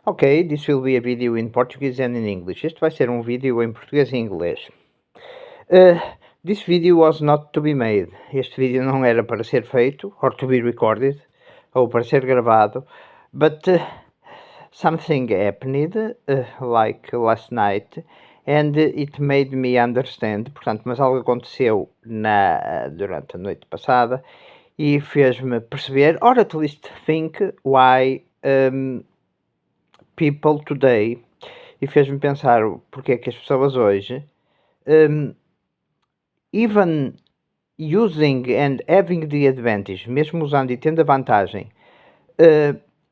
Ok, this will be a video in Portuguese and in English. Este vai ser um vídeo em português e inglês. This video was not to be made. Este vídeo não era para ser feito, or to be recorded, ou para ser gravado, but something happened, like last night, and it made me understand. Portanto, mas algo aconteceu durante a noite passada e fez-me perceber, or at least think, why people today, e fez-me pensar porque é que as pessoas hoje, even using and having the advantage, mesmo usando e tendo a vantagem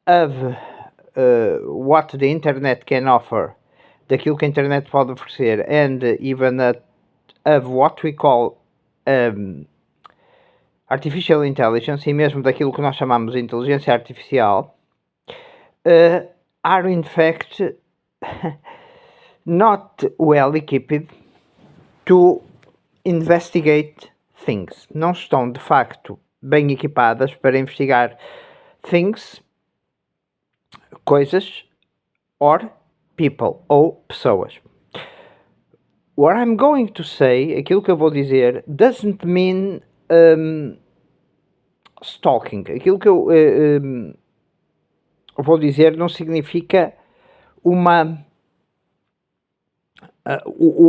of what the internet can offer, daquilo que a internet pode oferecer, and even of what we call artificial intelligence, e mesmo daquilo que nós chamamos de inteligência artificial, are in fact not well equipped to investigate things. Não estão de facto bem equipadas para investigar things, coisas, or people, ou pessoas. What I'm going to say, aquilo que eu vou dizer, doesn't mean stalking. Aquilo que eu vou dizer não significa o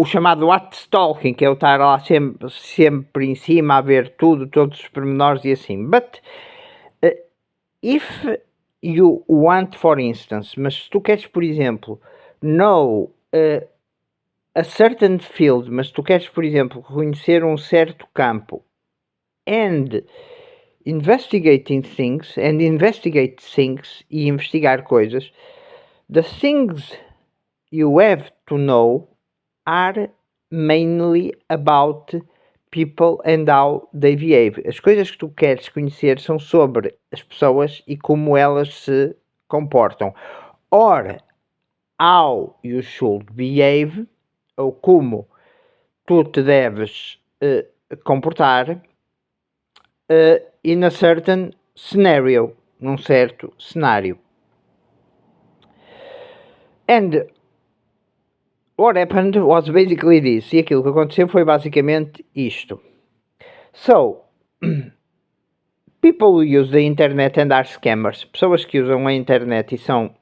chamado act stalking, que é o estar lá sempre em cima a ver tudo, todos os pormenores e assim. But if you want, for instance, mas se tu queres, por exemplo, know a certain field, mas tu queres, por exemplo, conhecer um certo campo and investigating things, and investigate things, e investigar coisas, the things you have to know are mainly about people and how they behave. As coisas que tu queres conhecer são sobre as pessoas e como elas se comportam. Or how you should behave, ou como tu te deves comportar in a certain scenario, num certo cenário. And what happened was basically this. E aquilo que aconteceu foi basicamente isto. So, people who use the internet and are scammers, pessoas que usam a internet e são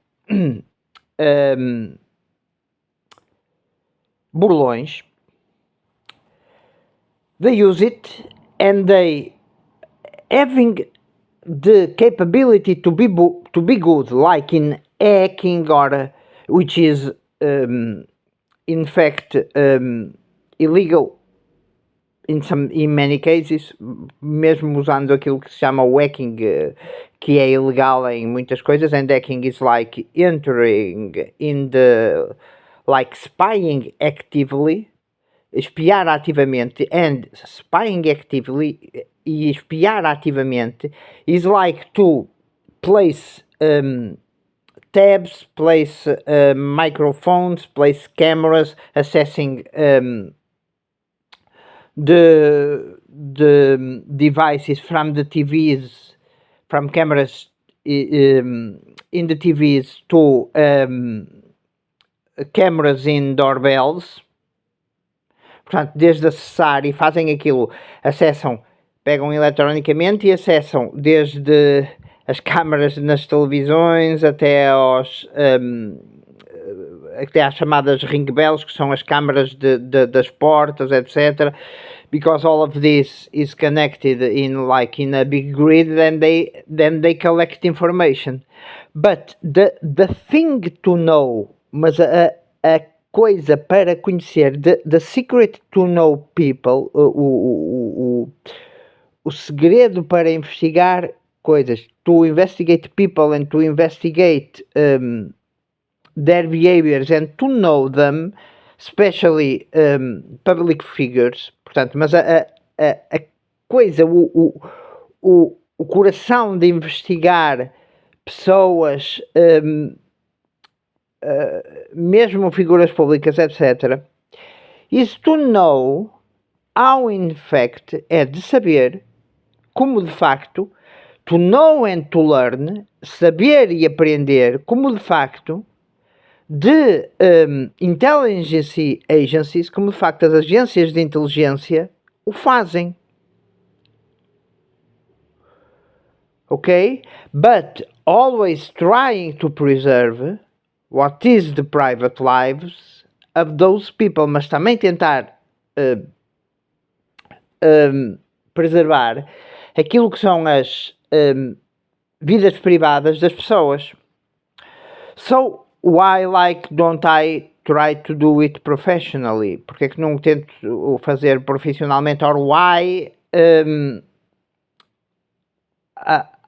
burlões, they use it and they having the capability to be good, like in hacking, or which is in fact illegal in many cases, mesmo usando aquilo que se chama o hacking, que é ilegal em muitas coisas, and hacking is like entering in the, like spying actively, espiar ativamente, and spying actively, e espiar ativamente is like to place tabs, place microphones, place cameras, assessing the devices from the TVs, from cameras in the TVs to cameras in doorbells. Portanto, desde acessar, e fazem aquilo, acessam, pegam eletronicamente e acessam desde as câmaras nas televisões até até às chamadas ring bells, que são as câmaras das portas, etc. Because all of this is connected in a big grid, then they collect information. But the thing to know, mas a coisa para conhecer, the secret to know people, o segredo para investigar coisas, to investigate people and to investigate their behaviors and to know them, especially public figures. Portanto, mas a coisa, o coração de investigar pessoas, mesmo figuras públicas, etc., is to know how in fact, é de saber como de facto, to know and to learn, saber e aprender como de facto de intelligence agencies, como de facto as agências de inteligência o fazem. Ok? But always trying to preserve what is the private lives of those people, mas também tentar preservar aquilo que são as vidas privadas das pessoas. So, why don't I try to do it professionally? Porque é que não tento o fazer profissionalmente? Or why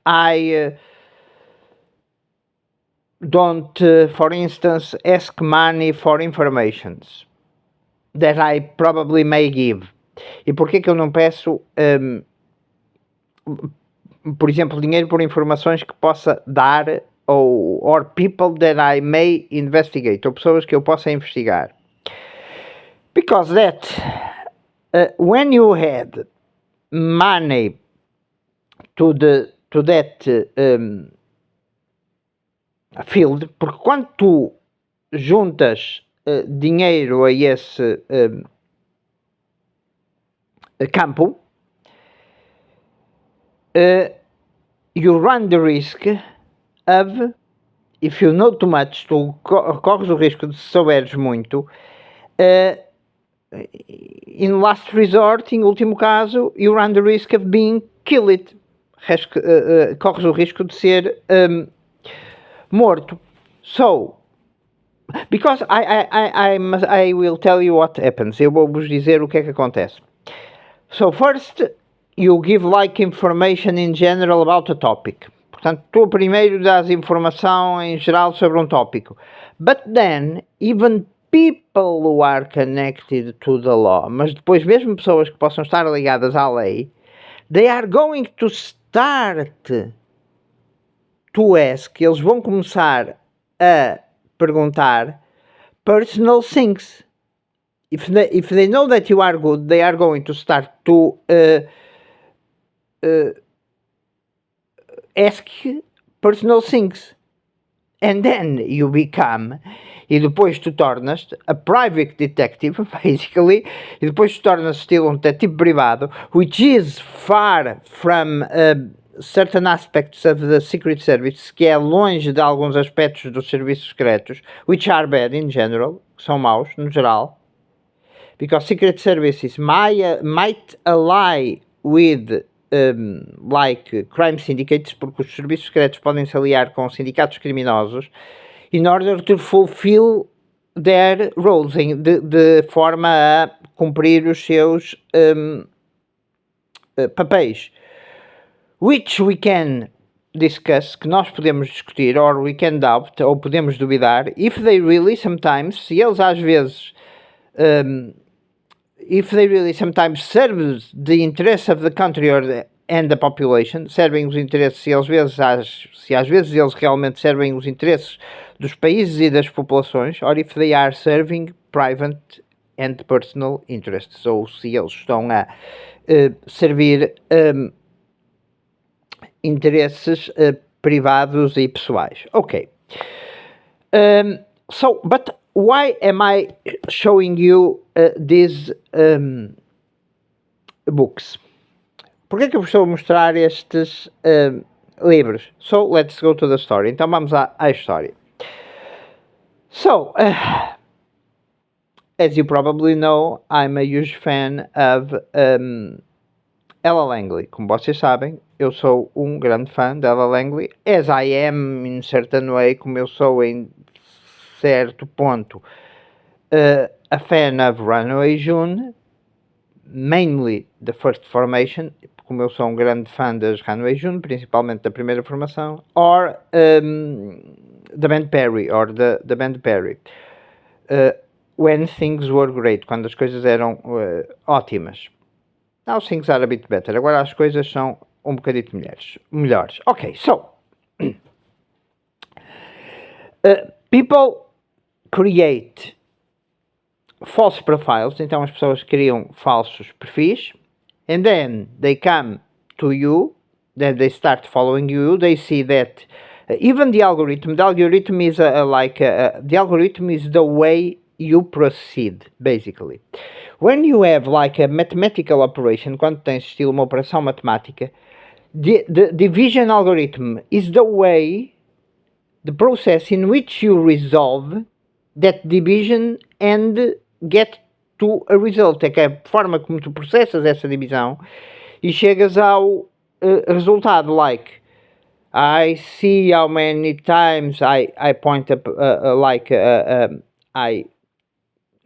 I don't, for instance, ask money for informations that I probably may give? E porquê que eu não peço, por exemplo, dinheiro por informações que possa dar, or people that I may investigate, ou pessoas que eu possa investigar? Because that, when you had money to that field, porque quando tu juntas dinheiro a esse campo, you run the risk of, if you know too much, tu corres o risco de, se souberes muito, in last resort, em último caso, you run the risk of being killed. Corres o risco de ser morto. So, because I will tell you what happens. Eu vou-vos dizer o que é que acontece. So, first, you give like information in general about a topic. Portanto, tu primeiro dás informação em geral sobre um tópico. But then, even people who are connected to the law, mas depois mesmo pessoas que possam estar ligadas à lei, they are going to start to ask, eles vão começar a perguntar personal things. If they know that you are good, they are going to start to ask personal things. And then you become, e depois tu tornas-te a private detective, basically, e depois tu tornas-te um detetive privado, which is far from certain aspects of the Secret Service, que é longe de alguns aspectos dos serviços secretos, which are bad in general, que são maus no geral, because Secret Services might ally with like crime syndicates, porque os serviços secretos podem se aliar com sindicatos criminosos in order to fulfill their roles, de forma a cumprir os seus papéis, which we can discuss, que nós podemos discutir, or we can doubt, ou podemos duvidar, if they really sometimes, se eles às vezes if they really sometimes serve the interests of the country and the population, servem os interesses, se às vezes eles realmente servem os interesses dos países e das populações, or if they are serving private and personal interests, ou se eles estão a servir interesses privados e pessoais. Ok. So, but why am I showing you these books? Por que eu vos estou a mostrar estes livros? So, let's go to the story. Então vamos à história. So, as you probably know, I'm a huge fan of Ella Langley. Como vocês sabem, eu sou um grande fã de Ella Langley, as I am in certain way, como eu sou em certo ponto a fan of Runaway June, mainly the first formation, como eu sou um grande fã das Runaway June, principalmente da primeira formação, or the band Perry, or the band Perry, when things were great, quando as coisas eram ótimas. Now things are a bit better, agora as coisas são um bocadito melhores. Ok, so people create false profiles, então as pessoas criam falsos perfis, and then they come to you, then they start following you, they see that Even the algorithm is the algorithm is the way you proceed, basically. When you have like a mathematical operation, quando tens estilo uma operação matemática, the division algorithm is the process in which you resolve that division and get to a result. É que é a forma como tu processas essa divisão e chegas ao resultado, like I see how many times I point up I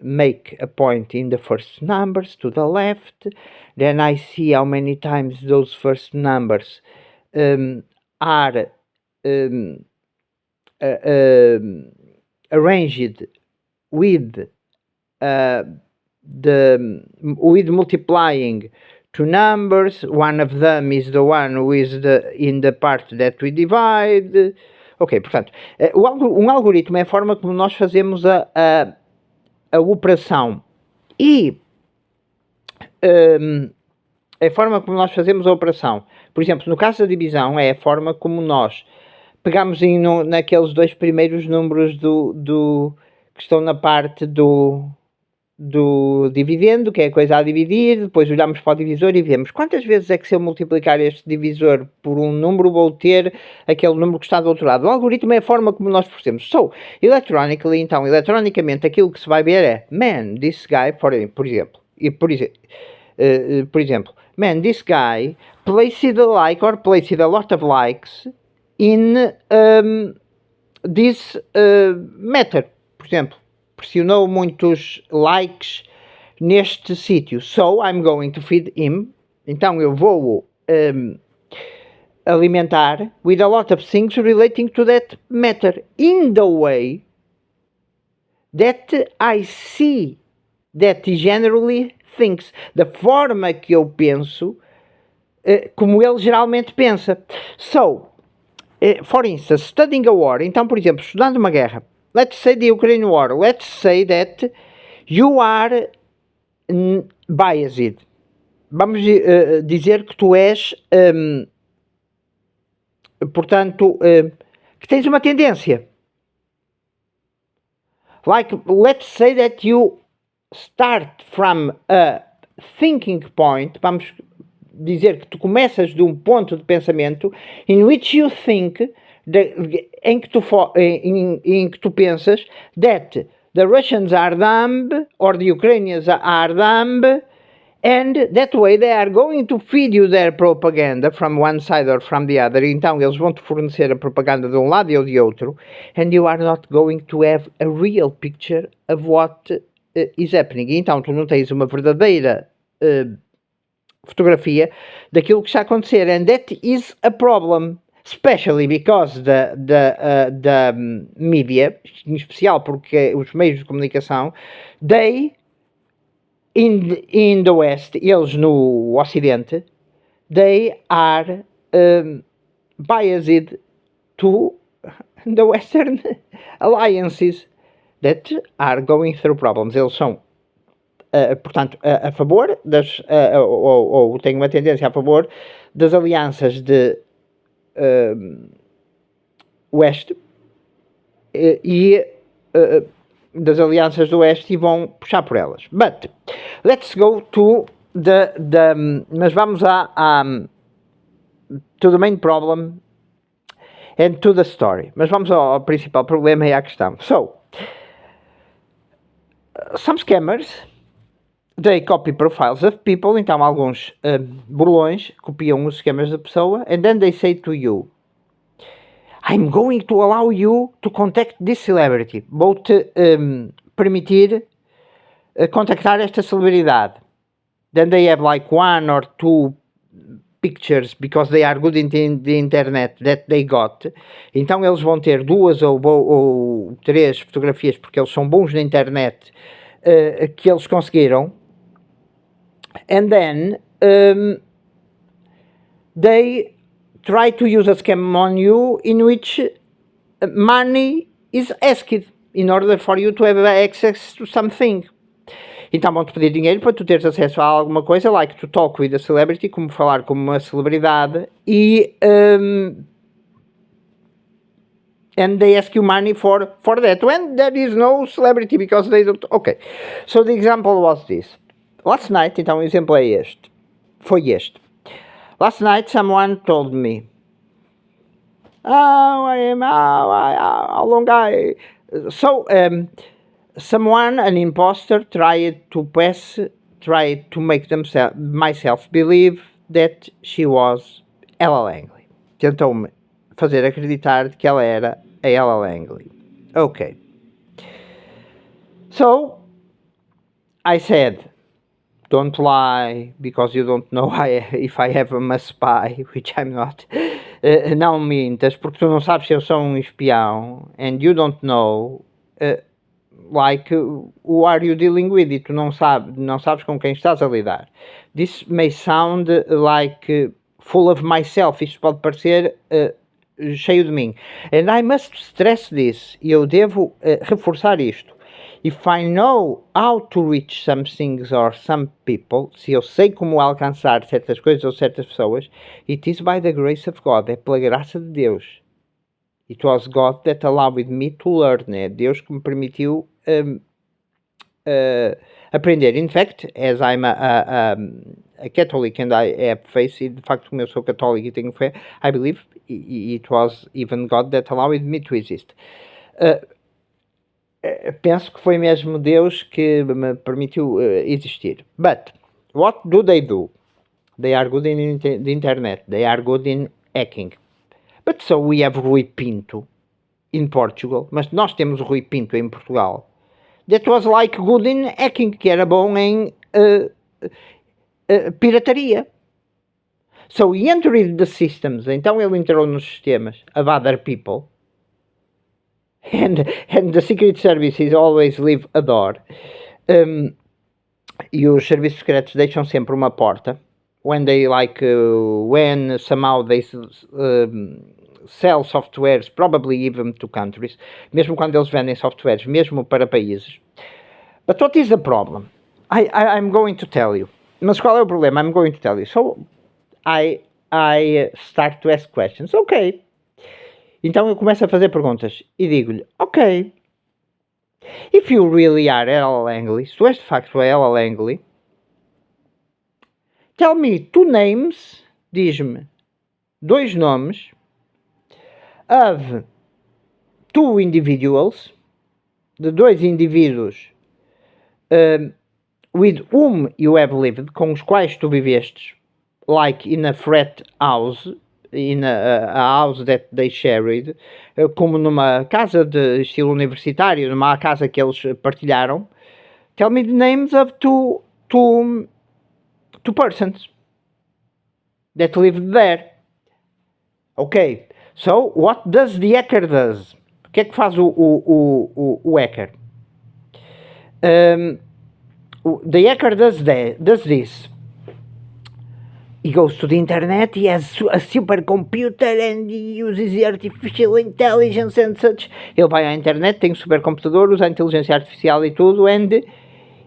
make a point in the first numbers to the left, then I see how many times those first numbers are arranged with with multiplying two numbers. One of them is the one who is in the part that we divide. Ok, portanto, um algoritmo é a forma como nós fazemos a operação e a forma como nós fazemos a operação. Por exemplo, no caso da divisão, é a forma como nós pegamos naqueles dois primeiros números que estão na parte do dividendo, que é a coisa a dividir, depois olhamos para o divisor e vemos quantas vezes é que se eu multiplicar este divisor por um número vou ter aquele número que está do outro lado. O algoritmo é a forma como nós processamos. So, eletronicamente, aquilo que se vai ver é, man, this guy, por exemplo, man, this guy placed a like or placed a lot of likes in this matter, por exemplo. Pressionou muitos likes neste sítio. So, I'm going to feed him. Então, eu vou alimentar with a lot of things relating to that matter in the way that I see that he generally thinks. Da forma que eu penso, como ele geralmente pensa. So, for instance, studying a war. Então, por exemplo, estudando uma guerra. Let's say the Ukraine war. Let's say that you are biased. Vamos dizer que tu és, portanto, que tens uma tendência. Like, let's say that you start from a thinking point. Vamos dizer que tu começas de um ponto de pensamento in which you think em que tu pensas that the Russians are dumb or the Ukrainians are dumb, and that way they are going to feed you their propaganda from one side or from the other. Então eles vão te fornecer a propaganda de um lado e de outro, and you are not going to have a real picture of what is happening. Então tu não tens uma verdadeira fotografia daquilo que está a acontecer, and that is a problem. Especially because the media, em especial porque os meios de comunicação, they, in the West, eles no Ocidente, they are biased to the Western alliances that are going through problems. Eles são, portanto, a favor das, ou têm uma tendência a favor das alianças de Oeste e das alianças do Oeste e vão puxar por elas. But let's go to mas vamos to the main problem and to the story. Mas vamos ao principal problema e à questão. So, some scammers, they copy profiles of people. Então alguns burlões copiam os esquemas da pessoa, and then they say to you, I'm going to allow you to contact this celebrity. Vou-te permitir contactar esta celebridade. Then they have like one or two pictures because they are good in the internet that they got. Então eles vão ter duas ou três fotografias porque eles são bons na internet que eles conseguiram. And then they try to use a scam on you in which money is asked in order for you to have access to something. Então vão-te pedir dinheiro para tu teres acesso a alguma coisa, like to talk with a celebrity, como falar com uma celebridade, e and they ask you money for that, when there is no celebrity, because they don't... Ok, so the example was this. Last night, então o exemplo é este. Foi este. Last night someone told me, how long I... So, someone, an imposter, tried to make myself believe that she was Ella Langley. Tentou-me fazer acreditar que ela era a Ella Langley. Okay. So, I said, don't lie, because you don't know if I have a spy, which I'm not. Não mintas, porque tu não sabes se eu sou um espião, and you don't know, who are you dealing with? E tu não sabes com quem estás a lidar. This may sound like full of myself. Isto pode parecer cheio de mim. And I must stress this. E eu devo reforçar isto. If I know how to reach some things or some people, se eu sei como alcançar certas coisas ou certas pessoas, it is by the grace of God. É pela graça de Deus. It was God that allowed me to learn. É Deus que me permitiu aprender. In fact, as I'm a Catholic and I have faith, de facto, como eu sou católico e tenho fé, I believe it was even God that allowed me to exist. Penso que foi mesmo Deus que me permitiu existir. But, what do? They are good in the internet. They are good in hacking. But so we have Rui Pinto in Portugal. Mas nós temos o Rui Pinto em Portugal. That was like good in hacking, que era bom em pirataria. So he entered the systems. Então ele entrou nos sistemas of other people. And the secret services always leave a door. E os serviços secretos deixam sempre uma porta. When they when somehow they sell softwares, probably even to countries, mesmo quando eles vendem softwares, mesmo para países. But what is the problem? I'm going to tell you. Mas qual é o problema? I'm going to tell you. So I start to ask questions. Ok. Então eu começo a fazer perguntas e digo-lhe, ok, if you really are Ella Langley, se tu és de facto a Ella Langley, tell me two names, diz-me 2 nomes of 2 individuals, de 2 indivíduos with whom you have lived, com os quais tu vivestes, like in a frat house, in a house that they shared, como numa casa de estilo universitário, numa casa que eles partilharam. Tell me the names of two persons that lived there. Ok, so what does the hacker does? O que é que faz o hacker? The hacker does this. He goes to the internet, he has a supercomputer and he uses artificial intelligence and such. Ele vai à internet, tem um supercomputador, usa a inteligência artificial e tudo, and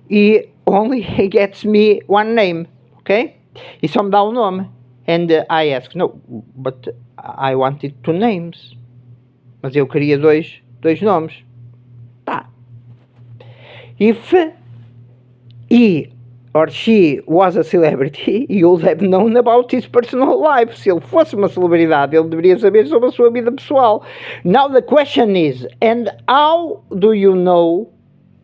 he only gets me one name, ok? E só me dá um nome. And I ask, no, but I wanted 2 names. Mas eu queria dois nomes. Tá. If he or she was a celebrity, you would have known about his personal life. Se ele fosse uma celebridade, ele deveria saber sobre a sua vida pessoal. Now the question is, and how do you know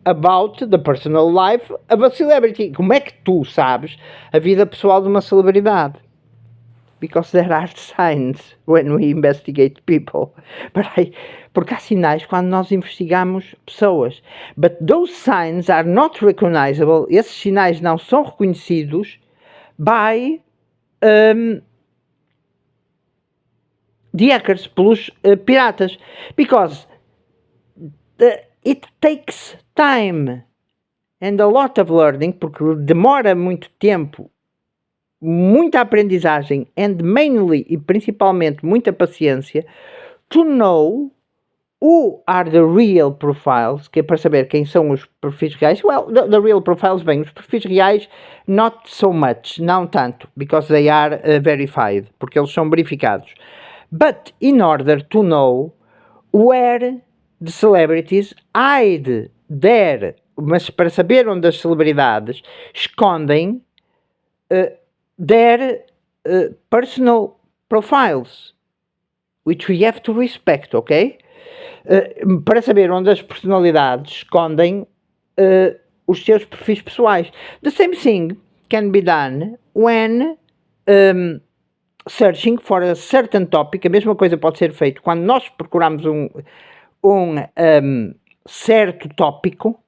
about the personal life of a celebrity? Como é que tu sabes a vida pessoal de uma celebridade? Because there are signs when we investigate people. Porque há sinais quando nós investigamos pessoas. But those signs are not recognizable. Esses sinais não são reconhecidos by the hackers, pelos piratas. Because it takes time and a lot of learning, porque demora muito tempo, muita aprendizagem, and mainly e principalmente muita paciência, to know who are the real profiles, que é para saber quem são os perfis reais. Well, the real profiles, bem, os perfis reais, not so much, não tanto, because they are verified, porque eles são verificados. But in order to know where the celebrities hide mas para saber onde as celebridades escondem their personal profiles, which we have to respect, ok? Para saber onde as personalidades escondem os seus perfis pessoais. The same thing can be done when searching for a certain topic. A mesma coisa pode ser feita quando nós procuramos um certo tópico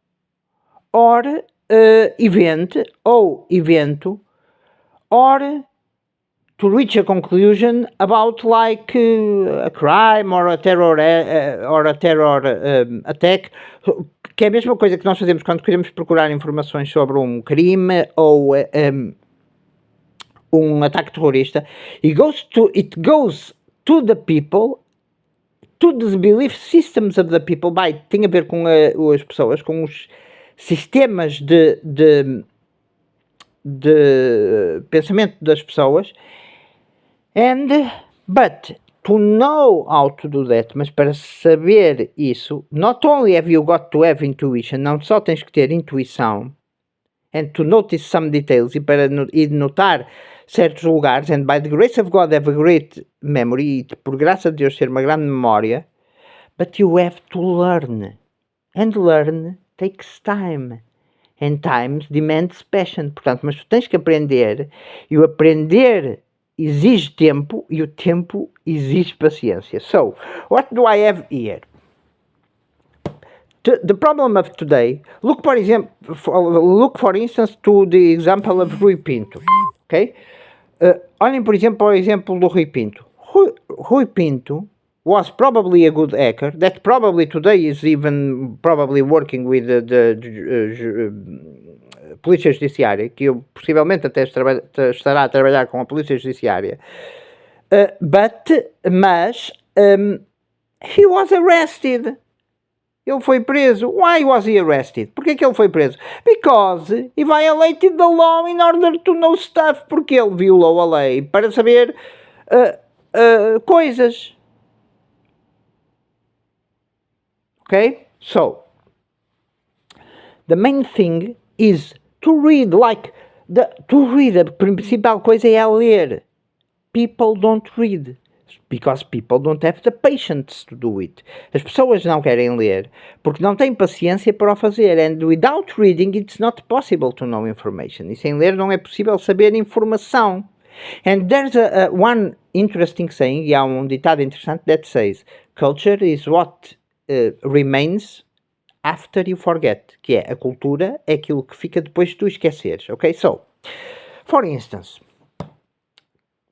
or evento, or to reach a conclusion about like a crime or a terror attack, que é a mesma coisa que nós fazemos quando queremos procurar informações sobre um crime ou um ataque terrorista. It goes to the people, to the belief systems of the people. Tem a ver com as pessoas, com os sistemas de pensamento das pessoas. But to know how to do that, mas para saber isso, not only have you got to have intuition, não só tens que ter intuição, and to notice some details, e notar certos lugares, and by the grace of God have a great memory, e por graça de Deus ter uma grande memória, but you have to learn, and learn takes time, and time demands passion. Portanto, mas tu tens que aprender, e o aprender exige tempo, e o tempo exige paciência. So, what do I have here? The problem of today, look for instance to the example of Rui Pinto, ok? Olhem por exemplo para o exemplo do Rui Pinto. Rui Pinto was probably a good hacker, that probably today is even probably working with the Polícia Judiciária, que possivelmente até estará a trabalhar com a Polícia Judiciária, mas he was arrested. Ele foi preso. Why was he arrested? Porquê que ele foi preso? Because he violated the law in order to know stuff. Porque ele violou a lei para saber coisas. Okay? So, the main thing is to read. A principal coisa é ler. People don't read. Because people don't have the patience to do it. As pessoas não querem ler porque não têm paciência para o fazer. And without reading, it's not possible to know information. E sem ler não é possível saber informação. And there's one interesting saying, e há ditado interessante that says, culture is what remains after you forget. Que é, a cultura é aquilo que fica depois de tu esqueceres. Ok? So, for instance,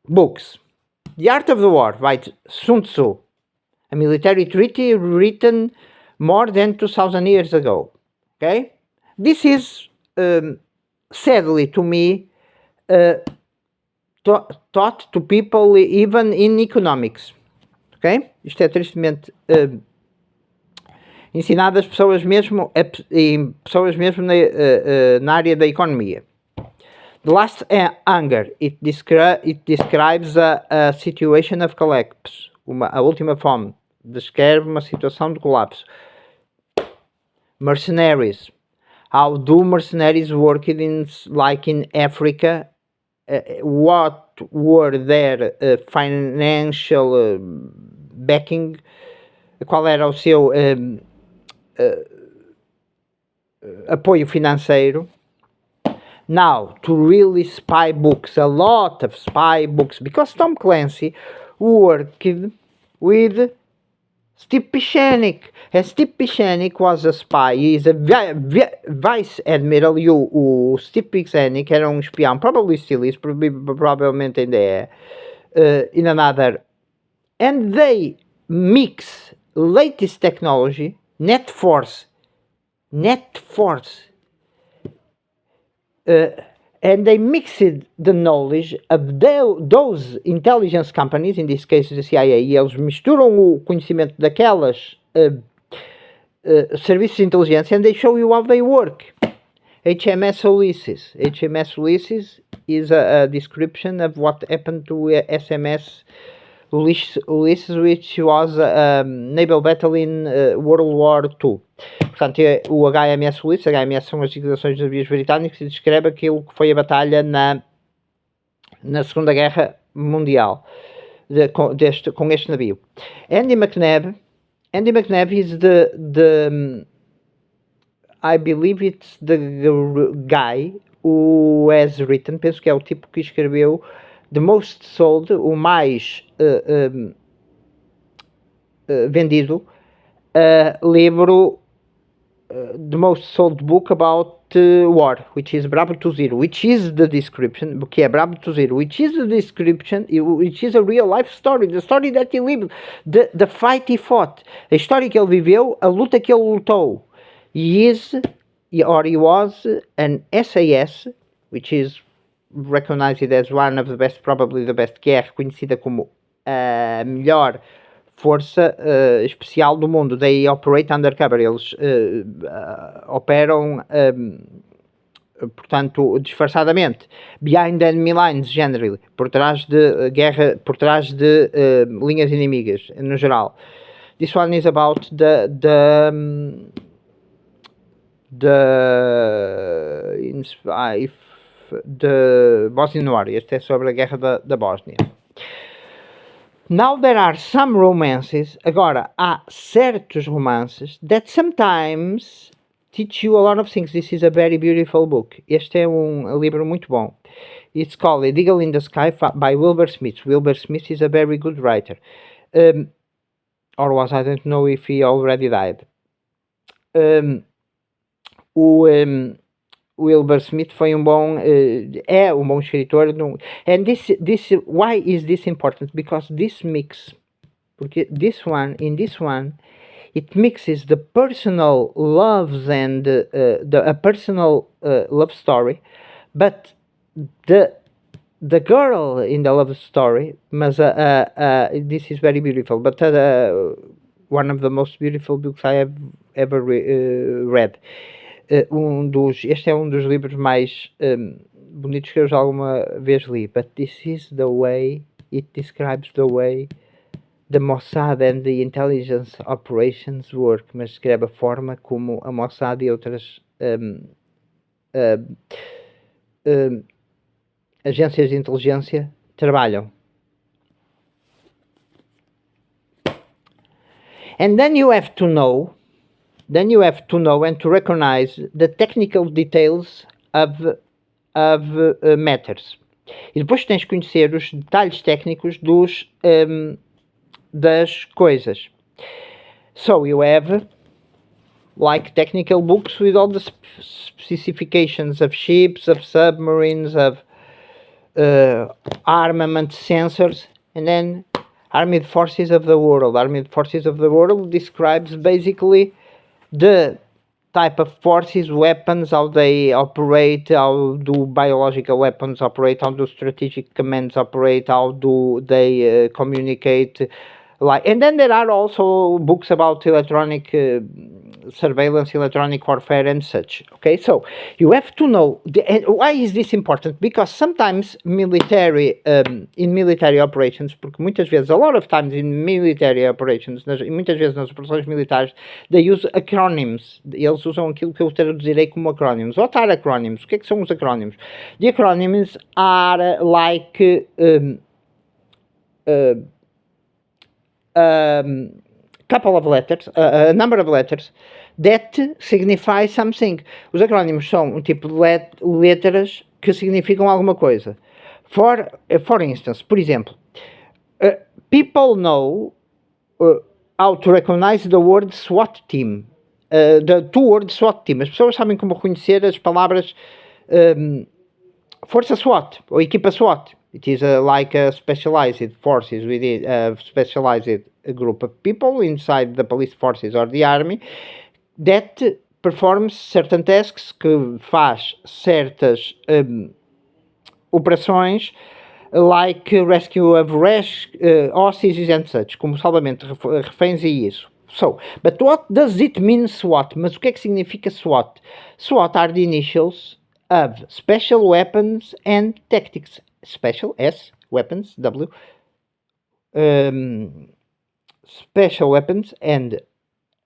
books. The Art of the War by Sun Tzu, a military treaty written more than 2,000 years ago. Okay? This is, sadly to me, taught to people even in economics. Ok? Isto é tristemente ensinado às pessoas mesmo, na área da economia. The Last Hunger, it describes a situation of collapse. A última fome descreve uma situação de colapso. Mercenaries. How do mercenaries work in Africa? What were their financial backing? Qual era o seu apoio financeiro? Now, to really spy books, a lot of spy books, because Tom Clancy worked with Steve Pieczenik, and Steve Pieczenik was a spy. He is a vice admiral. O Steve Pieczenik era espião, probably still is, provavelmente ainda é, in another, and they mix latest technology, net force, and they mixed the knowledge of those intelligence companies, in this case the CIA, e eles misturam o conhecimento daquelas serviços de inteligência, and they show you how they work. HMS Ulysses. HMS Ulysses is a description of what happened to SMS Ulysses, which was a naval battle in World War II. Portanto, o HMS Ulysses, HMS são as siglações dos navios britânicos, e descreve aquilo que foi a batalha na Segunda Guerra Mundial com este navio. Andy McNab is the I believe it's the guy who has written, penso que é o tipo que escreveu The Most Sold, o mais vendido livro, The Most Sold Book about War, which is Bravo to Zero, which is the description, que é Bravo to Zero, which is the description, which is a real life story, the story that he lived, the fight he fought, a história que ele viveu, a luta que ele lutou. He was an SAS, which is recognized as one of the best, probably the best, que é reconhecida como a melhor força especial do mundo. They operate undercover, eles operam, portanto, disfarçadamente, behind enemy lines, generally, por trás de guerra, por trás de linhas inimigas, no geral. This one is about the Bosnian War. Este é sobre a guerra da Bósnia. Now there are some romances, agora há certos romances that sometimes teach you a lot of things. This is a very beautiful book. Este é um livro muito bom. It's called Eagle in the Sky by Wilbur Smith. Wilbur Smith is a very good writer. Or was, I don't know if he already died. Wilbur Smith foi um bom é um bom escritor, and this why is this important? Because this mix, porque in this one it mixes the personal loves and a personal love story, but the girl in the love story, mas this is very beautiful, but one of the most beautiful books I have ever read. Este é um dos livros mais bonitos que eu já alguma vez li, but this is the way it describes the way the Mossad and the intelligence operations work, mas descreve a forma como a Mossad e outras agências de inteligência trabalham. And then you have to know and to recognize the technical details of matters. E depois tens que conhecer os detalhes técnicos das coisas. So you have like technical books with all the specifications of ships, of submarines, of armament sensors, and then Armed Forces of the World. Armed Forces of the World describes basically the type of forces, weapons, how they operate, how do biological weapons operate, how do strategic commands operate, how do they communicate. And then there are also books about electronic surveillance, electronic warfare and such. Okay, so you have to know, and why is this important? Because sometimes in military operations, porque muitas vezes, a lot of times in military operations, muitas vezes nas operações militares, they use acronyms. Eles usam aquilo que eu traduzirei como acronyms. What are acronyms? O que é que são os acronyms? The acronyms are like couple of letters, a number of letters that signify something. Os acrónimos são um tipo de letras que significam alguma coisa. For instance, por exemplo, people know how to recognize the word SWAT team. The two words SWAT team. As pessoas sabem como reconhecer as palavras Força SWAT ou equipa SWAT. It is like a specialized forces within a specialized group of people inside the police forces or the army that performs certain tasks, que faz certas operações like rescue of hostages and such, como salvamento de reféns e isso. So, but what does it mean SWAT? Mas o que é que significa SWAT? SWAT are the initials of Special Weapons and Tactics. Special, S, Weapons, W, special weapons, and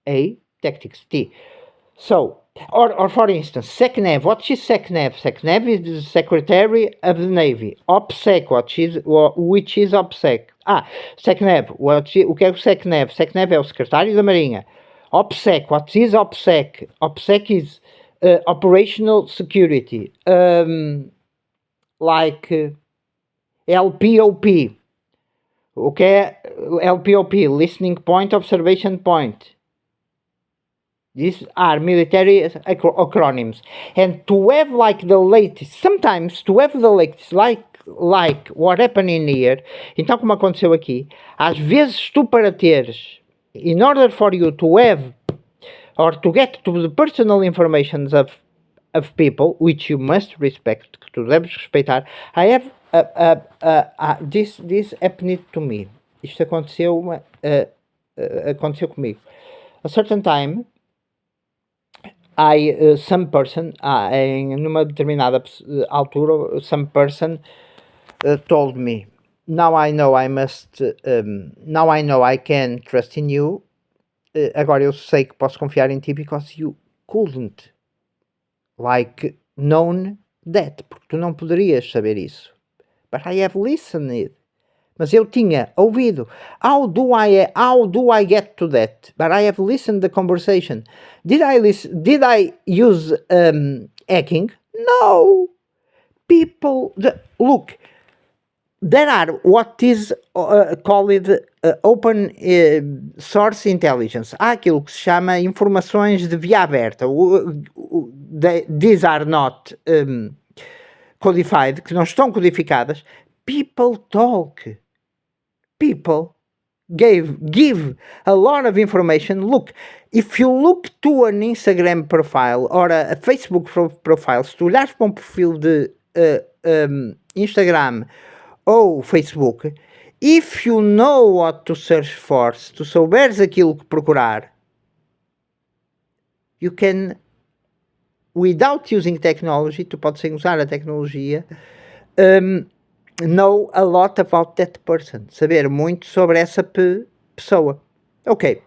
A, tactics, T. So, or for instance, SecNav. What is SecNav? SecNav is the Secretary of the Navy. OPSEC, which is OPSEC? SecNav. O que é o SecNav? SecNav é o Secretário da Marinha. OPSEC. What is OPSEC? OPSEC is Operational Security. Like LPOP. O que é LPOP? Listening Point, Observation Point. These are military acronyms. And to have like the latest, sometimes to have the latest, like what happened in here, então como aconteceu aqui, às vezes tu para teres, in order for you to have, or to get to the personal information of people, which you must respect, que tu deves respeitar, I have this happened to me. Isto aconteceu, aconteceu comigo. A certain time, some person, numa determinada altura, some person told me, now I know I must, now I know I can trust in you, agora eu sei que posso confiar em ti, because you couldn't, like, known that, porque tu não poderias saber isso. But I have listened. Mas eu tinha ouvido. How do I get to that? But I have listened the conversation. Did I use hacking? No. People, look, there are what is called open source intelligence. Há aquilo que se chama informações de via aberta. These are not codified, que não estão codificadas. People talk. People give a lot of information. Look, if you look to an Instagram profile or a Facebook profile, se tu olhares para um perfil de Instagram ou Facebook, if you know what to search for, se tu souberes aquilo que procurar, you can, without using technology, tu podes sem usar a tecnologia, know a lot about that person, saber muito sobre essa pessoa. Okay.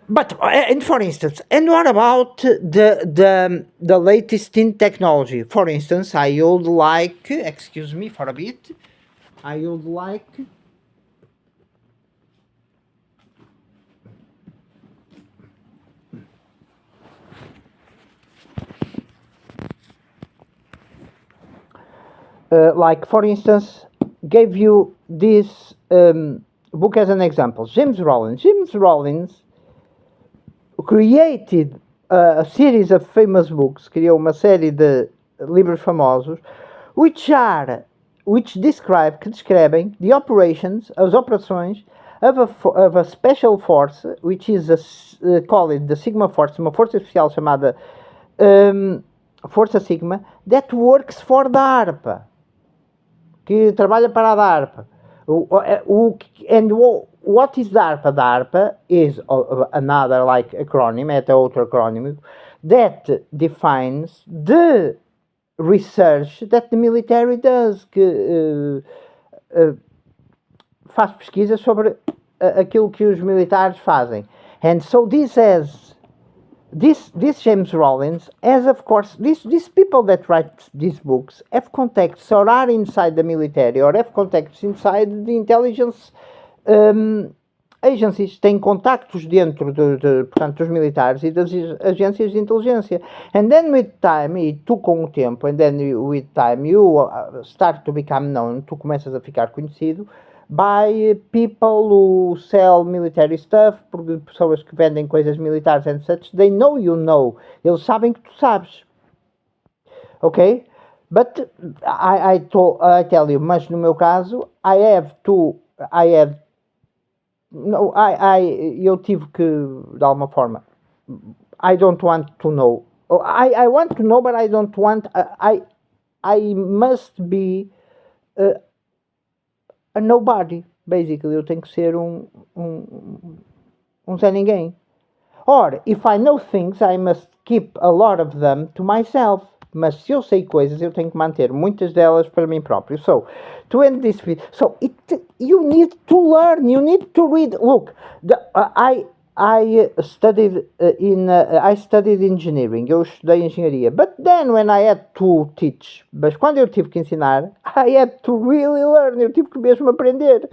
But and for instance, and what about the latest in technology? For instance, I would like, excuse me for a bit, I would like like, for instance, gave you this book as an example. James Rollins created a series of famous books, criou uma série de livros famosos, que descrevem the operations, as operações of a special force, which is called the Sigma Force, uma força especial chamada Força Sigma, that works for the DARPA, que trabalha para a DARPA. What is DARPA? DARPA is another like acronym, é outro acrónimo, that defines the research that the military does, que faz pesquisa sobre aquilo que os militares fazem. And so this James Rollins, as of course, these people that write these books have contacts or are inside the military or have contacts inside the intelligence agencies, têm contactos dentro portanto, dos militares e das agências de inteligência. And then with time, e tu com o tempo, and then with time you start to become known, tu começas a ficar conhecido by people who sell military stuff, por pessoas que vendem coisas militares and such. They know you know. Eles sabem que tu sabes. Ok? But I tell you, mas no meu caso, eu tive que, de alguma forma, I don't want to know. I want to know, but I don't want, I must be a nobody, basically. Eu tenho que ser um Zé Ninguém. Or, if I know things, I must keep a lot of them to myself. mas se eu sei coisas, eu tenho que manter muitas delas para mim próprio. So, to end this video, you need to learn, you need to read. Look, I studied I studied engineering. Eu estudei engenharia. But then when I had to teach, mas quando eu tive que ensinar, I had to really learn. Eu tive que mesmo aprender.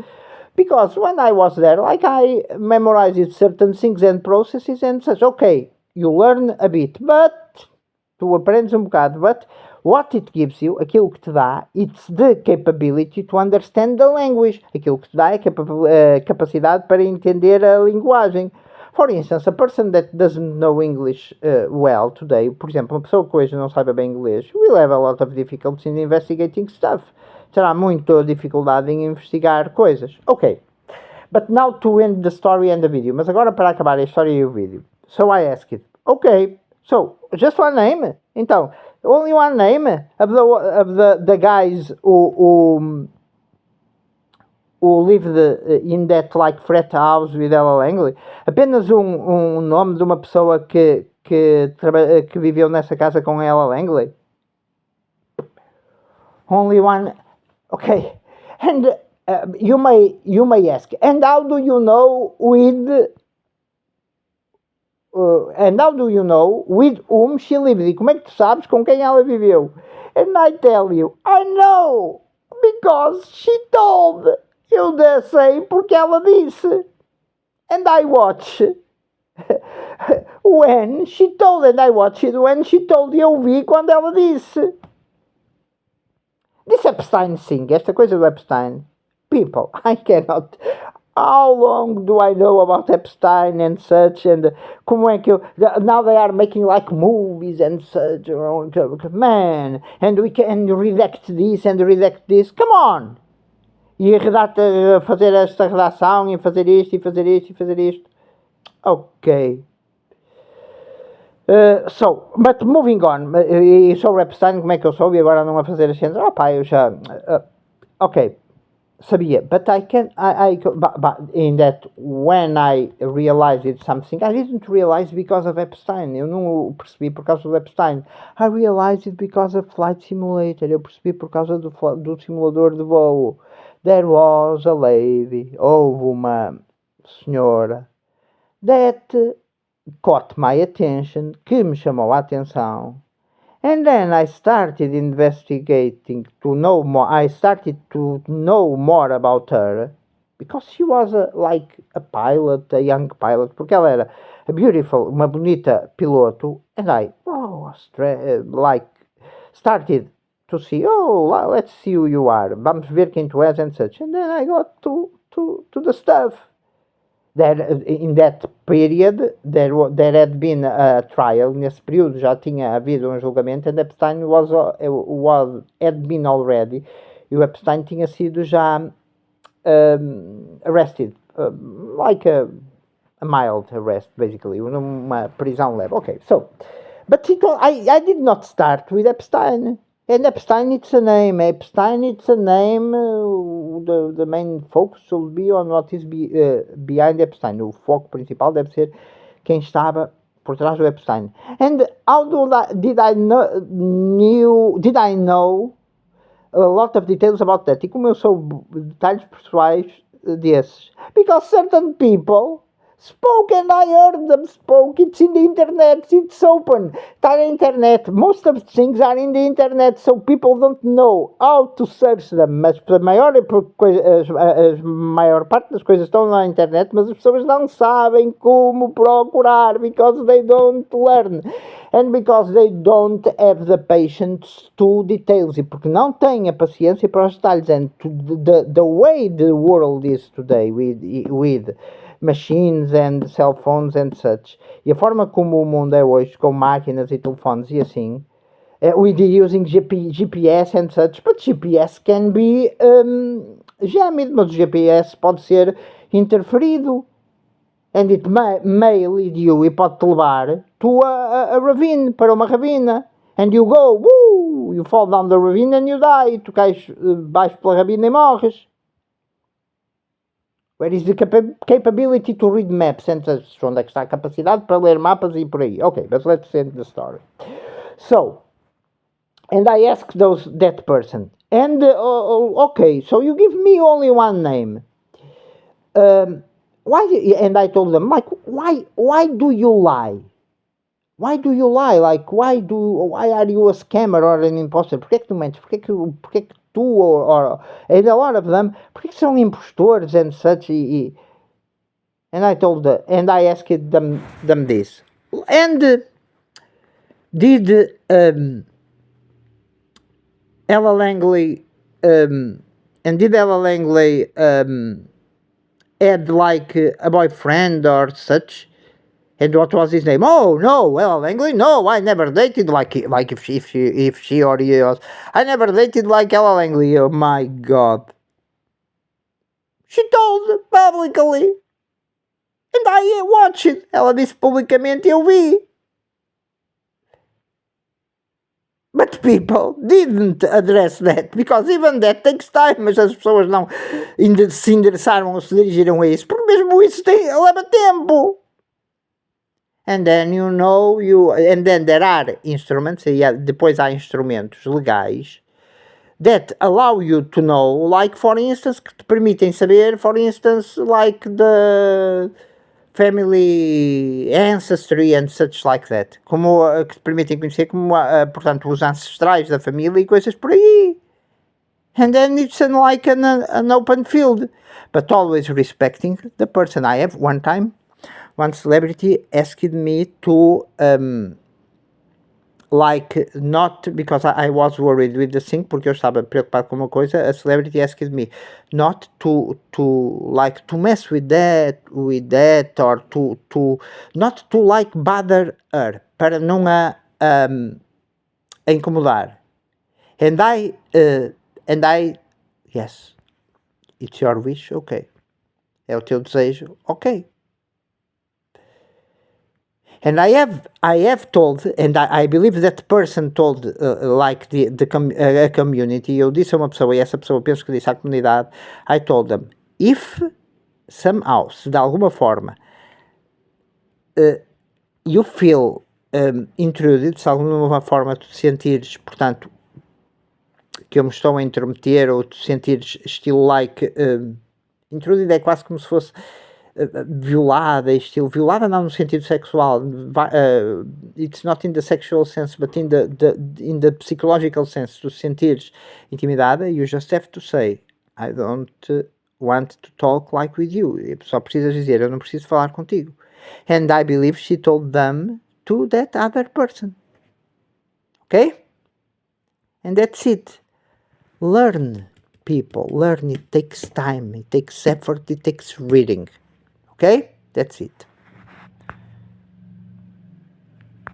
Because when I was there, like I memorized certain things and processes and such. Okay, you learn a bit, but tu aprendes bocado, but what it gives you, aquilo que te dá, it's the capability to understand the language. Aquilo que te dá é a capacidade para entender a linguagem. For instance, a person that doesn't know English well today, por exemplo, uma pessoa que hoje não saiba bem inglês, will have a lot of difficulties in investigating stuff. Terá muita dificuldade em investigar coisas. Ok. But now to end the story and the video. Mas agora para acabar a história e o vídeo. So I asked it. Ok. So, just one name? Então, only one name of the guys who lived in that like frat house with Ella Langley? Apenas nome de uma pessoa que viveu nessa casa com Ella Langley? Only one. Okay. And you may ask, and how do you know with whom she lived? E como é que tu sabes com quem ela viveu? And I tell you, I know, because she told. Eu sei porque ela disse. And I watch when she told, and I watched when she told. Eu vi quando ela disse. This Epstein thing, esta coisa do Epstein, people, I cannot. How long do I know about Epstein and such, and como é que now they are making like movies and such, man, and we can redact this and redact this, come on! E fazer esta redação, e fazer isto, e fazer isto, e fazer isto. Ok. But moving on, e sobre Epstein, como é que eu soube agora não a fazer as cenas? Eu já... ok, sabia, but but in that, when I realized something, I didn't realize because of Epstein. Eu não o percebi por causa do Epstein. I realized it because of Flight Simulator. Eu percebi por causa do simulador de voo. There was a lady, houve uma senhora, that caught my attention, que me chamou a atenção. And then I started investigating to know more. I started to know more about her because she was like a pilot, a young pilot, porque ela era uma bonita piloto. And I, started to see, let's see who you are. Vamos ver quem tu és and such. And then I got to the stuff. In that period, there had been a trial. Nesse período já tinha havido julgamento, and Epstein had been already. E o Epstein tinha sido já arrested, like a mild arrest, basically, uma prisão leve. Okay, so, but I did not start with Epstein. And Epstein, it's a name. The main focus should be on what is behind Epstein. O foco principal deve ser quem estava por trás do Epstein. And how did I know a lot of details about that? E como eu sou detalhes pessoais desses? Because certain people spoke, and I heard them spoke. It's in the internet, it's open. Está na internet. Most of the things are in the internet, so people don't know how to search them. Mas a maior parte das coisas estão na internet, mas as pessoas não sabem como procurar, because they don't learn. And because they don't have the patience to details. E porque não têm a paciência para os detalhes. And the way the world is today with machines and cell phones and such, e a forma como o mundo é hoje, com máquinas e telefones e assim, with using GPS and such, but GPS can be jammed, mas o GPS pode ser interferido, and it may lead you, e pode-te levar to a ravine, para uma ravina, and you go, you fall down the ravine and you die, tu cais baixo pela ravina e morres. Where is the capability to read maps? Onde é que está a capacidade para ler mapas e por aí? Ok, but let's end the story. So, And I asked that person, and okay, so you give me only one name. Why? And I told them, like, why do you lie? Why do you lie? Like, why are you a scammer or an imposter? Porquê que tu mentes? Porquê que tu, and a lot of them, porquê que são impostores and such, and I told and I asked them this. And did Ella Langley, and did Ella Langley had like a boyfriend or such? And what was his name? Oh no, Ella Langley. No, I never dated like if she or he was. I never dated like Ella Langley. Oh my God. She told publicly, and I watched it. Ela disse publicamente, eu vi. But people didn't address that, because even that takes time, mas as pessoas não se endereçaram ou se dirigiram a isso, porque mesmo isso leva tempo. And then and then there are instruments, depois há instrumentos legais that allow you to know, like, for instance, que te permitem saber, for instance, like the family ancestry and such like that, como que te permitem conhecer como, portanto, os ancestrais da família e coisas por aí. And then it's like an open field, but always respecting the person. I have one celebrity asked me to like, not because I was worried with the thing, porque eu estava preocupado com uma coisa. A celebrity asked me not to like to mess with that or to not to like bother her, para não a incomodar. And I yes, it's your wish, okay, é o teu desejo, ok. And I have told, and I believe that person told, like a community. Eu disse a uma pessoa, e essa pessoa penso que disse à comunidade, I told them, if somehow, se de alguma forma, you feel intruded, se de alguma forma tu sentires, portanto, que eu me estou a intrometer, ou tu sentires estilo like, intruded é quase como se fosse violada, estilo violada não no sentido sexual, it's not in the sexual sense, but in the psychological sense, tu sentires intimidada, you just have to say, I don't want to talk like with you. Só precisas dizer, eu não preciso falar contigo. And I believe she told them to that other person. Okay? And that's it. Learn, people. Learn. It takes time. It takes effort. It takes reading. Okay? That's it.